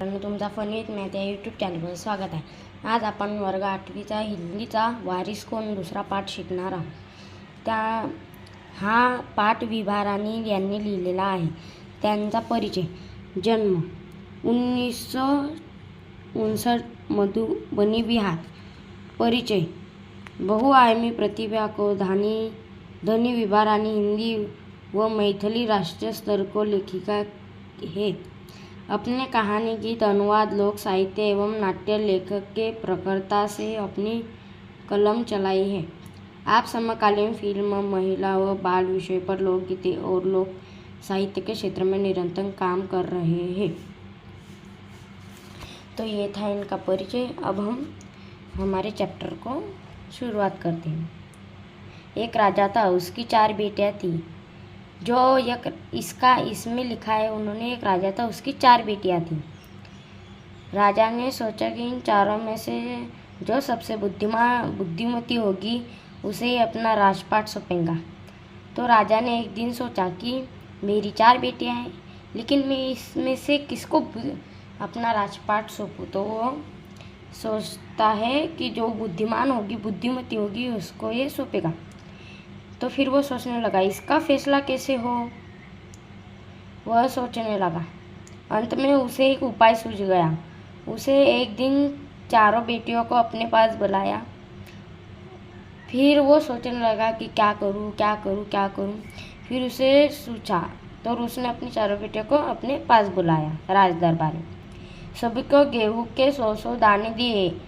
तुमचा फनीत मॅथ या यूट्यूब चॅनलवर स्वागत आहे. आज आपण वर्ग 8वीचा हिंदीचा वारिस कोण दुसरा पाठ शिकणार आहोत. हा पाठ विभा राणी यांनी लिहिलेला आहे. त्यांचा परिचय. जन्म 1959 मधुबनी बिहार. परिचय. बहुआयामी प्रतिभा को धनी विभा रानी हिंदी व मैथिली राष्ट्रीय स्तर को लेखिका है. अपने कहानी गीत अनुवाद लोक साहित्य एवं नाट्य लेखक के प्रखरता से अपनी कलम चलाई है. आप समकालीन फिल्म, महिला व बाल विषय पर लोकगीते और लोक साहित्य के क्षेत्र में निरंतर काम कर रहे हैं. तो ये था इनका परिचय. अब हम हमारे चैप्टर को शुरुआत करते हैं. एक राजा था, उसकी 4 बेटियां थी. इसमें लिखा है उन्होंने एक राजा था, उसकी 4 बेटियां थी. राजा ने सोचा कि इन चारों में से जो सबसे बुद्धिमती होगी उसे ही अपना राजपाट सौंपेगा. तो राजा ने एक दिन सोचा कि मेरी 4 बेटियां हैं, लेकिन मैं इसमें से किसको अपना राजपाट सौंपूं. तो वो सोचता है कि जो बुद्धिमान होगी, बुद्धिमती होगी, उसको ये सौंपेगा. तो फिर वो सोचने लगा इसका फैसला कैसे हो. वह सोचने लगा. अंत में उसे एक उपाय सूझ गया. उसे एक दिन चारों बेटियों को अपने पास बुलाया. फिर वो सोचने लगा कि क्या करूं. फिर उसे सूझा तो उसने अपनी चारों बेटियों को अपने पास बुलाया राज दरबार में. सभी को गेहूं के 100 दाने दिए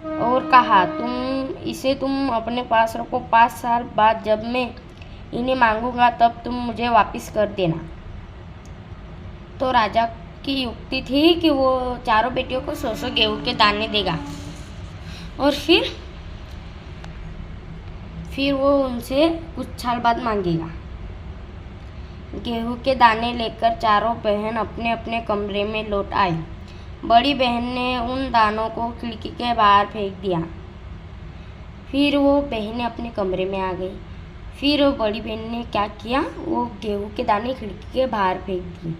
और कहा तुम अपने पास रखो. 5 साल बाद जब मैं इन्हें मांगूंगा तब तुम मुझे वापस कर देना. तो राजा की युक्ति थी कि वो चारों बेटियों को 100 गेहूं के दाने देगा और फिर वो उनसे कुछ साल बाद मांगेगा. गेहूं के दाने लेकर चारों बहन अपने अपने कमरे में लौट आई. बड़ी बहन ने उन दानों को खिड़की के बाहर फेंक दिया. फिर वो बहनें अपने कमरे में आ गई. फिर वो बड़ी बहन ने क्या किया, वो गेहूं के दाने खिड़की के बाहर फेंक दिए.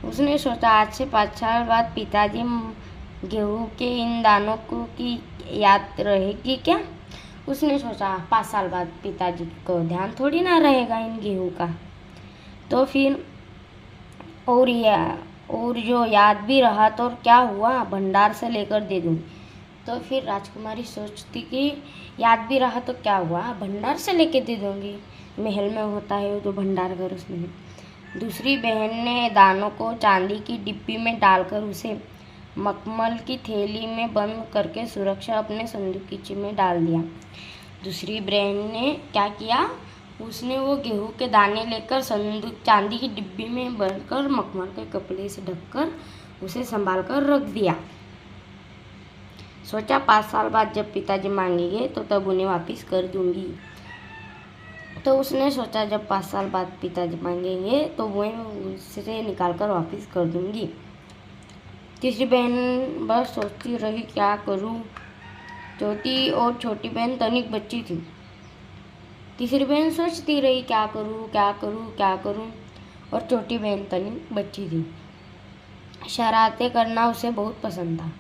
उसने सोचा आज से 5 साल बाद पिताजी गेहूं के इन दानों की याद रहेगी क्या. उसने सोचा 5 साल बाद पिताजी को ध्यान थोड़ी ना रहेगा इन गेहूं का. तो फिर और जो याद भी रहा तो क्या हुआ, भंडार से लेकर दे दूँगी. तो फिर राजकुमारी सोचती कि याद भी रहा तो क्या हुआ, भंडार से लेके दे दूँगी. महल में होता है जो भंडार घर, उसमें. दूसरी बहन ने दानों को चांदी की डिब्बी में डालकर उसे मखमल की थैली में बंद करके सुरक्षा अपने संदूकीचे में डाल दिया. दूसरी बहन ने क्या किया, उसने वो गेहूं के दाने लेकर चांदी की डिब्बी में बंद कर मखमल के कपड़े से ढककर उसे संभाल कर रख दिया. सोचा 5 साल बाद जब पिताजी मांगेंगे तो तब उन्हें वापस कर दूंगी. तो उसने सोचा जब 5 साल बाद पिताजी मांगेंगे तो वो उससे निकाल कर वापस कर दूंगी. तीसरी बहन बस सोचती रही क्या करूं. छोटी बहन तनिक बच्ची थी. तीसरी बहन सोचती रही क्या करूं और छोटी बहन तनिक बच्ची थी. शरारतें करना उसे बहुत पसंद था.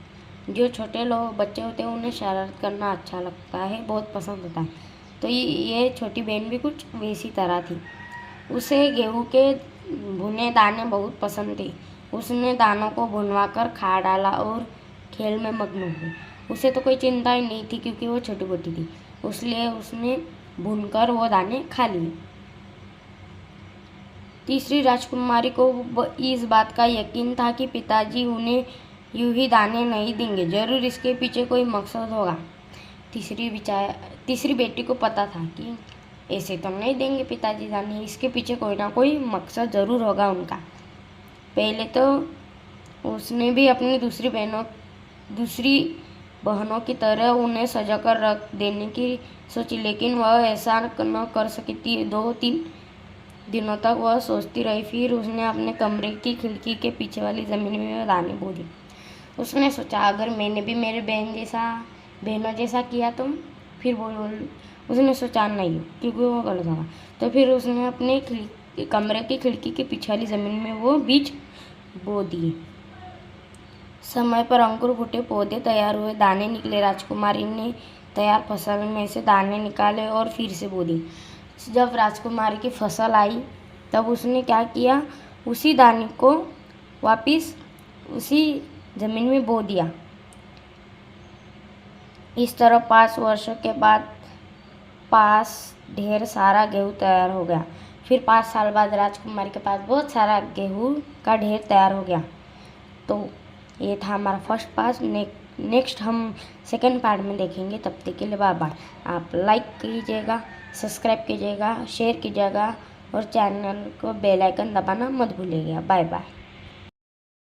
जो छोटे बच्चे होते हैं उन्हें शरारत करना अच्छा लगता है, बहुत पसंद होता है. तो ये छोटी बहन भी कुछ वैसी तरह थी. उसे गेहूं के भुने दाने बहुत पसंद थे. उसने दानों को भुनवा कर खा डाला और खेल में मग्न हो गई. उसे तो कोई चिंता ही नहीं थी क्योंकि वो छोटी मोटी थी, इसलिए उसने भूनकर वो दाने खा लिए. तीसरी राजकुमारी को इस बात का यकीन था कि पिताजी उन्हें यूं ही दाने नहीं देंगे, जरूर इसके पीछे कोई मकसद होगा. तीसरी बेटी को पता था कि ऐसे तो नहीं देंगे पिताजी दाने, इसके पीछे कोई ना कोई मकसद ज़रूर होगा उनका. पहले तो उसने भी अपनी दूसरी बहनों की तरह उन्हें सजाकर रख देने की सोची, लेकिन वह ऐसा न कर सकी थी. 2-3 दिनों तक वह सोचती रही. फिर उसने अपने कमरे की खिड़की के पीछे वाली ज़मीन में दाने बो दिए. उसने सोचा अगर मैंने भी मेरे बहनों जैसा किया तो फिर उसने सोचा नहीं, क्योंकि वो गलत होगा. तो फिर उसने अपने कमरे की खिड़की के पीछे वाली ज़मीन में वो बीज बो दिए. समय पर अंकुर फूटे, पौधे तैयार हुए, दाने निकले। राजकुमारी ने तैयार फसल में से दाने निकाले और फिर से बो दी। जब राजकुमारी की फसल आई तब उसने क्या किया, उसी दाने को वापस उसी ज़मीन में बो दिया। इस तरह 5 वर्षों के बाद पास ढेर सारा गेहूँ तैयार हो गया। फिर 5 साल बाद राजकुमारी के पास बहुत सारा गेहूँ का ढेर तैयार हो गया। तो ये था हमारा फर्स्ट पार्ट। नेक्स्ट हम सेकंड पार्ट में देखेंगे। तब तक के लिए बाय बाय। आप लाइक कीजिएगा, सब्सक्राइब कीजिएगा, शेयर कीजिएगा और चैनल को बेल आइकन दबाना मत भूलिएगा। Bye bye.